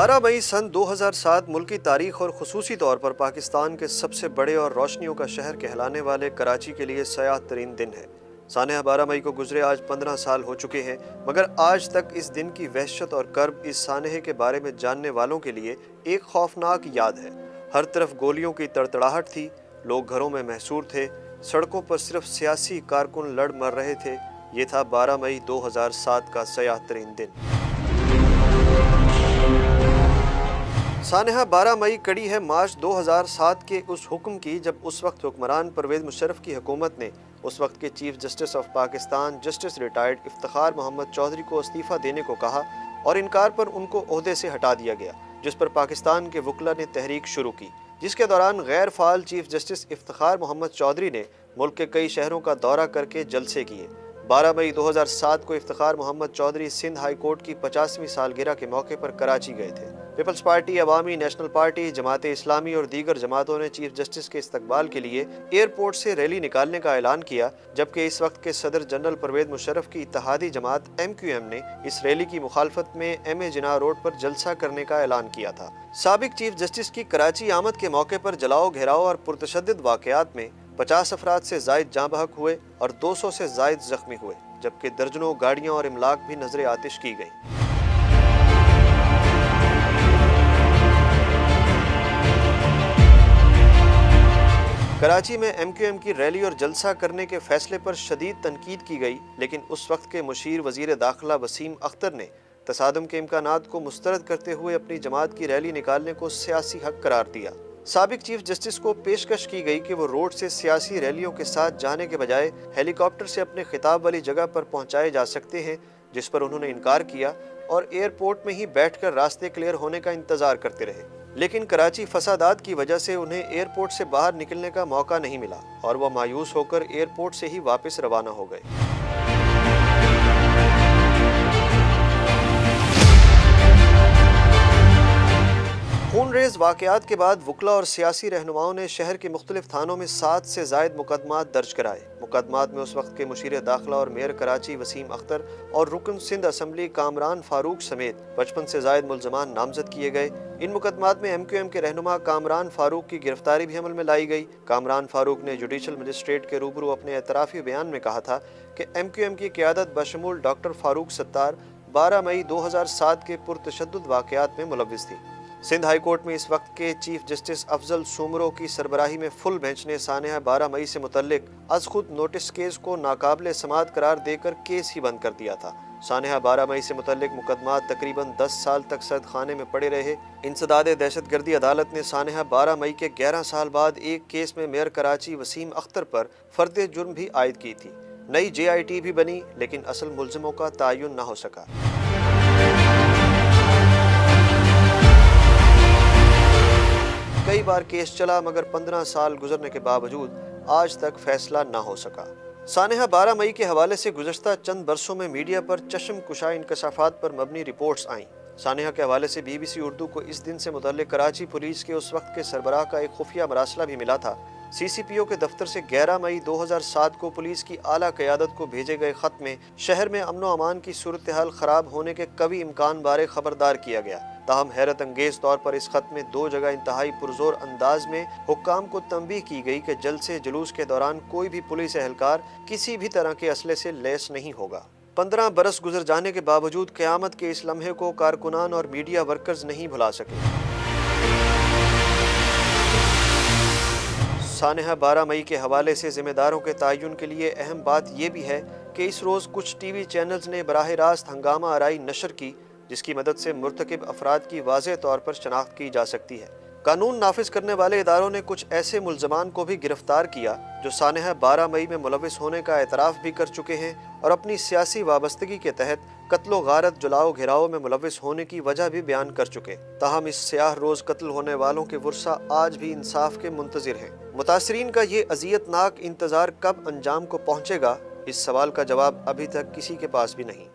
12 मई सन 2007 मुल्की तारीख और खुसूसी तौर पर पाकिस्तान के सबसे बड़े और रोशनियों का शहर कहलाने वाले कराची के लिए सयाह तरीन दिन है। सानहा 12 मई को गुजरे आज 15 साल हो चुके हैं, मगर आज तक इस दिन की वहशत और कर्ब इस सानहे के बारे में जानने वालों के लिए एक खौफनाक याद है। हर तरफ गोलियों की तड़तड़ाहट थी, लोग घरों में महसूर थे, सड़कों पर सिर्फ सियासी कारकुन लड़ मर रहे थे। ये था 12 मई 2007 का सयाह तरीन दिन। सानहा 12 मई कड़ी है मार्च 2007 के उस हुक्म की जब उस वक्त हुक्मरान परवेज़ मुशर्रफ की हुकूमत ने उस वक्त के chief justice of Pakistan justice retired Iftikhar Mohammad Chaudhry को इस्तीफ़ा देने को कहा और इनकार पर उनको ओहदे से हटा दिया गया, जिस पर पाकिस्तान के वकला ने तहरीक शुरू की, जिसके दौरान गैर फाल चीफ जस्टिस इफ्तिखार मोहम्मद चौधरी ने मुल्क के कई शहरों का दौरा करके जलसे किए। 12 मई 2007 को इफ्तिखार मोहम्मद चौधरी सिंध हाई कोर्ट की 50वीं सालगिरह के मौके पर कराची गए थे। पीपल्स पार्टी, अवामी नेशनल पार्टी, जमात इस्लामी और दीगर जमातों ने चीफ जस्टिस के इस्तकबाल के लिए एयरपोर्ट से रैली निकालने का ऐलान किया, जबकि इस वक्त के सदर जनरल परवेज़ मुशर्रफ की इत्तेहादी जमात MQM ने इस रैली की मुखालफत में MA जिनाह रोड पर जलसा करने का ऐलान किया था। साबिक चीफ जस्टिस की कराची आमद के मौके पर जलाओ, घेराव और पुरतशद्दुद वाक़यात में 50 अफराद से जायद जाँ बहक हुए और 200 से जायद जख्मी हुए, जबकि दर्जनों गाड़ियां और इमलाक भी नजर आतिश की गई। कराची में MQM की रैली और जलसा करने के फैसले पर शदीद तनकीद की गई, लेकिन उस वक्त के मुशीर वजीर दाखिला वसीम अख्तर ने तसादुम के इम्कानात को मुस्तरद करते हुए अपनी जमात की रैली निकालने को सियासी हक करार दिया। साबिक चीफ जस्टिस को पेशकश की गई कि वो रोड से सियासी रैलियों के साथ जाने के बजाय हेलीकॉप्टर से अपने खिताब वाली जगह पर पहुंचाए जा सकते हैं, जिस पर उन्होंने इनकार किया और एयरपोर्ट में ही बैठकर रास्ते क्लियर होने का इंतजार करते रहे। लेकिन कराची फसादात की वजह से उन्हें एयरपोर्ट से बाहर निकलने का मौका नहीं मिला और वह मायूस होकर एयरपोर्ट से ही वापस रवाना हो गए। खूनरेज़ वाक़यात के बाद वकला और सियासी रहनुमाओं ने शहर के मुख्तलिफ थानों में 7 से ज़ायद मुकदमात दर्ज कराए। मुकदमात में उस वक्त के मुशीर दाखिला और मेयर कराची वसीम अख्तर और रुकन सिंध असम्बली कामरान फारूक समेत 55 से ज़ायद मुल्ज़मान नामजद किए गए। इन मुकदमात में MQM के रहनुमा कामरान फारूक की गिरफ्तारी भी अमल में लाई गई। कामरान फारूक ने जुडिशल मजिस्ट्रेट के रूबरू अपने एतराफ़ी बयान में कहा था कि MQM की क़यादत बशमूल डॉक्टर फारूक सत्तार 12 मई 2007 के पुरतशद्दुद वाक़यात में मुलव्विस थी। सिंध हाई कोर्ट में इस वक्त के चीफ जस्टिस अफजल सुमरो की सरबराही में फुल बेंच ने सानहा 12 मई से मुतल्लिक अज खुद नोटिस केस को नाकाबिले समाअत करार देकर केस ही बंद कर दिया था। सानहा 12 मई से मुतल्लिक मुकदमात तकरीबन 10 साल तक सद खाने में पड़े रहे। इंसदाद दहशतगर्दी अदालत ने सानहा 12 मई के 11 साल बाद एक केस में मेयर कराची वसीम अख्तर पर फर्द जुर्म भी आयद की थी। नई JIT भी बनी, लेकिन असल मुल्ज़िमों का तयन न हो सका। कई बार केस चला, मगर 15 साल गुजरने के बावजूद आज तक फैसला न हो सका। सानहा 12 मई के हवाले से गुज़श्ता चंद बरसों में मीडिया पर चश्म कुशा इंकशाफात पर मबनी रिपोर्ट्स आईं। सानहा के हवाले से BBC उर्दू को इस दिन से मुतल्लिक कराची पुलिस के उस वक्त के सरबराह का एक खुफिया मरासला भी मिला था। CCPO के दफ्तर से 11 मई 2007 को पुलिस की आला क़यादत को भेजे गए ख़त में शहर में अमन व अमान की सूरत हाल ख़राब होने के कभी इम्कान बारे खबरदार किया गया। ताहम हैरत अंगेज़ तौर पर इस खत में 2 जगह इंतहाई पुरजोर अंदाज में हुक्काम को तंबीह की गई कि जलसे जुलूस के दौरान कोई भी पुलिस एहलकार किसी भी तरह के असले से लैस नहीं होगा। 15 बरस गुजर जाने के बावजूद क़यामत के इस लम्हे को कारकुनान और मीडिया वर्कर्स नहीं भुला सके। सानहा 12 मई के हवाले से ज़िम्मेदारों के तयन के लिए अहम बात यह भी है कि इस रोज़ कुछ TV चैनल्स ने बराह रास्त हंगामा आराई नशर की, जिसकी मदद से मुर्तकिब अफराद की वाज़ेह तौर पर शनाख्त की जा सकती है। कानून नाफिज करने वाले इदारों ने कुछ ऐसे मुल्ज़मान को भी गिरफ्तार किया जो सानहा 12 मई में मुलविस होने का एतराफ़ भी कर चुके हैं और अपनी सियासी वाबस्तगी के तहत कत्लो गारत, जलाओ घेराव में मुलविस होने की वजह भी बयान कर चुके। ताहम इस स्याह रोज़ कत्ल होने वालों के वर्सा आज भी इंसाफ के मुंतज़िर हैं। मुतासरीन का ये अज़ियतनाक इंतज़ार कब अंजाम को पहुँचेगा, इस सवाल का जवाब अभी तक किसी के पास भी नहीं।